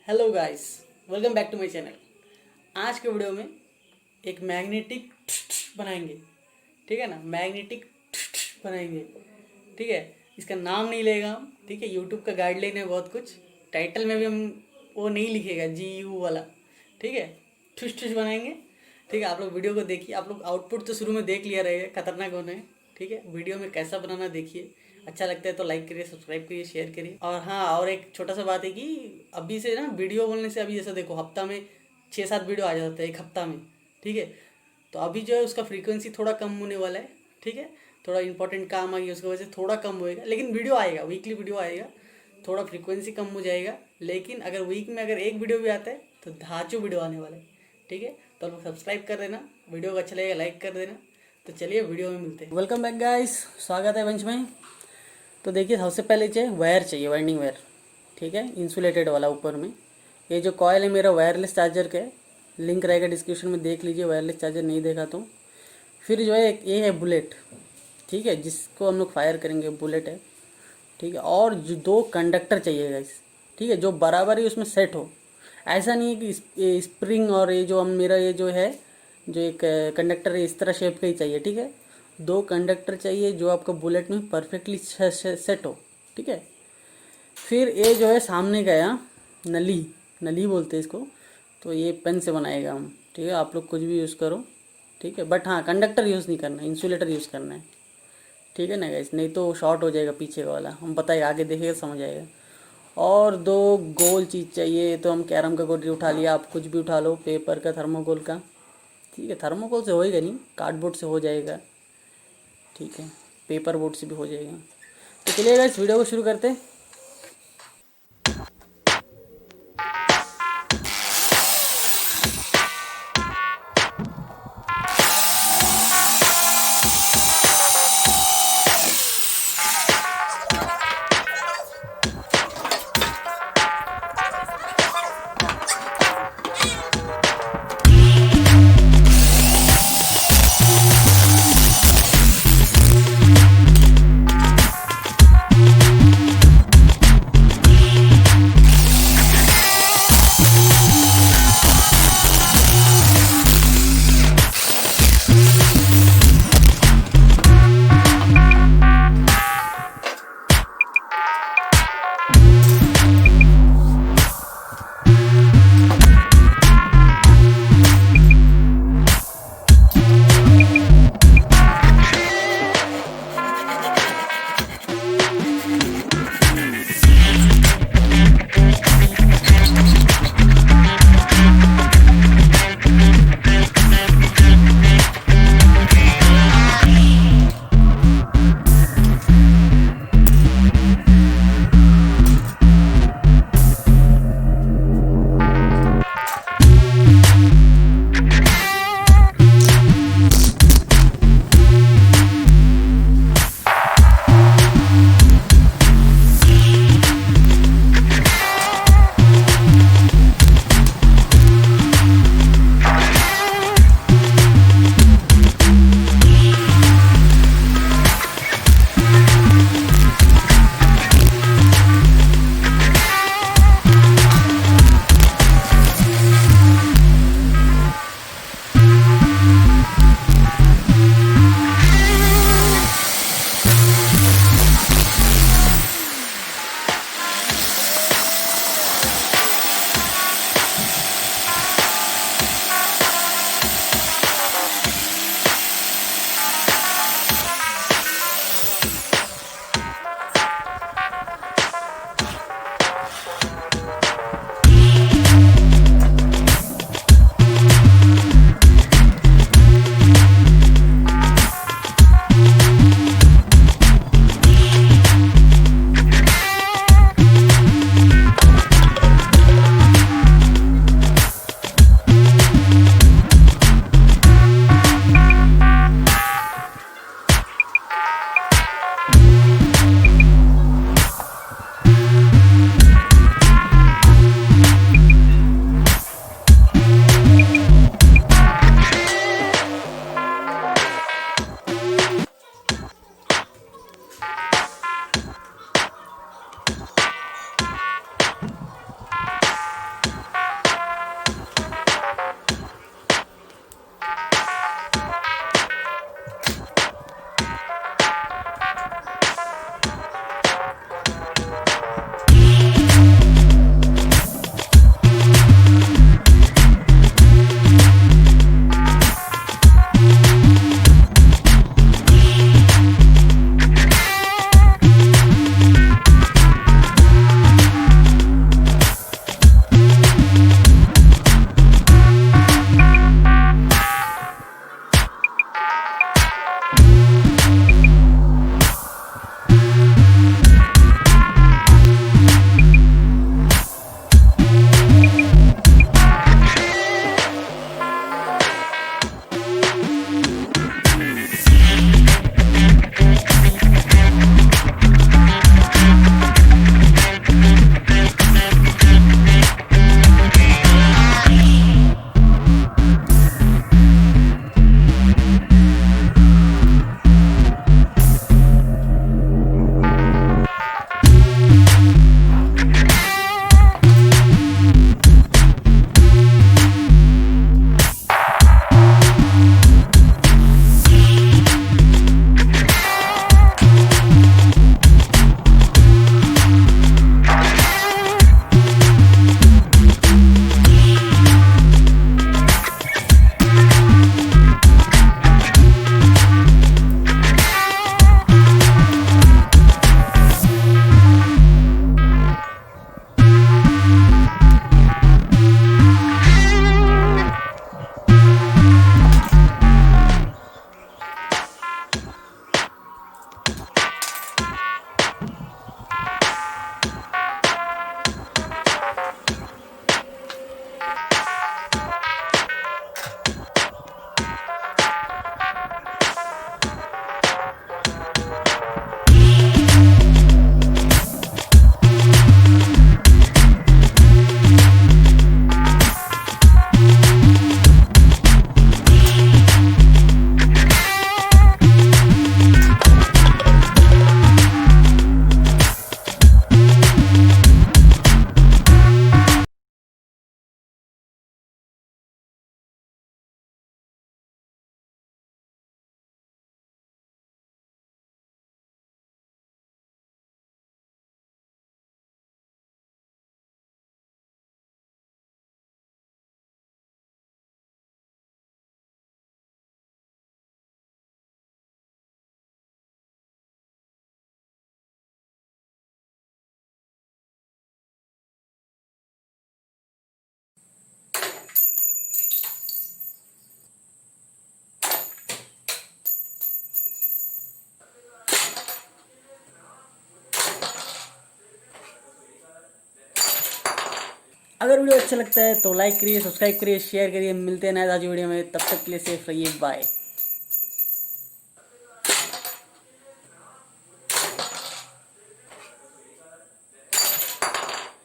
Hello guys, welcome back to my channel. आज के video में एक मैग्नेटिक बनाएंगे, ठीक है ना। मैग्नेटिक बनाएंगे, ठीक है। इसका नाम नहीं लेगा हम, ठीक है। यूट्यूब का गाइडलाइन है बहुत कुछ, टाइटल में भी हम वो नहीं लिखेगा GU वाला, ठीक है। ठुस ठुस बनाएंगे, ठीक है। आप लोग वीडियो को देखिए। आप लोग आउटपुट तो शुरू में देख लिया रहेगा, खतरनाक होना है, ठीक है। वीडियो में कैसा बनाना देखिए, अच्छा लगता है तो लाइक करिए, सब्सक्राइब करिए, शेयर करिए। और हाँ, और एक छोटा सा बात है कि अभी से ना वीडियो बोलने से, अभी जैसा देखो हफ्ता में 6-7 वीडियो आ जाता है एक हफ्ता में, ठीक है। तो अभी जो है उसका फ्रीक्वेंसी थोड़ा कम होने वाला है, ठीक है। थोड़ा इंपॉर्टेंट काम आ गया, उसकी वजह से थोड़ा कम होएगा, लेकिन वीडियो आएगा, वीकली वीडियो आएगा। थोड़ा फ्रीक्वेंसी कम हो जाएगा, लेकिन अगर वीक में अगर एक वीडियो भी आता है तो धाचू वीडियो आने वाला है, ठीक है। तो लोग सब्सक्राइब कर देना, वीडियो को अच्छा लगेगा लाइक कर देना। तो चलिए वीडियो में मिलते हैं। वेलकम बैक गाइस, स्वागत है वंश में। तो देखिए, सबसे पहले चाहिए वायर, चाहिए वाइंडिंग वायर, ठीक है, इंसुलेटेड वाला ऊपर में। ये जो कॉयल है मेरा वायरलेस चार्जर का है, लिंक रहेगा डिस्क्रिप्शन में, देख लीजिए। वायरलेस चार्जर नहीं देखा तो फिर जो है ये है बुलेट, ठीक है, जिसको हम लोग फायर करेंगे, बुलेट है, ठीक है। और जो 2 कंडक्टर चाहिए गाइस, ठीक है, जो बराबर ही उसमें सेट हो। ऐसा नहीं है कि स्प्रिंग और ये जो हम मेरा ये जो है, जो एक कंडक्टर है, इस तरह शेप का ही चाहिए, ठीक है। 2 कंडक्टर चाहिए जो आपका बुलेट में परफेक्टली सेट हो, ठीक है। फिर ये जो है सामने का यहाँ नली, नली बोलते हैं इसको, तो ये पेन से बनाएगा हम, ठीक है। आप लोग कुछ भी यूज़ करो, ठीक है, बट हाँ कंडक्टर यूज़ नहीं करना है, इंसुलेटर यूज़ करना है, ठीक है ना गाइस, नहीं तो शॉर्ट हो जाएगा पीछे वाला। हम बताइए, आगे देखेगा समझ आएगा। और 2 गोल चीज़ चाहिए, तो हम कैरम का गोली उठा लिया, आप कुछ भी उठा लो, पेपर का, थर्मोकोल का, ठीक है। थर्मोकोल से होएगा नहीं, कार्डबोर्ड से हो जाएगा, ठीक है, पेपर बोर्ड से भी हो जाएगा। तो चलिए गाइस, वीडियो को शुरू करते हैं। अगर वीडियो अच्छा लगता है तो लाइक करिए, सब्सक्राइब करिए, शेयर करिए। मिलते हैं नए ताज़ी वीडियो में, तब तक के लिए सेफ रहिए, बाय।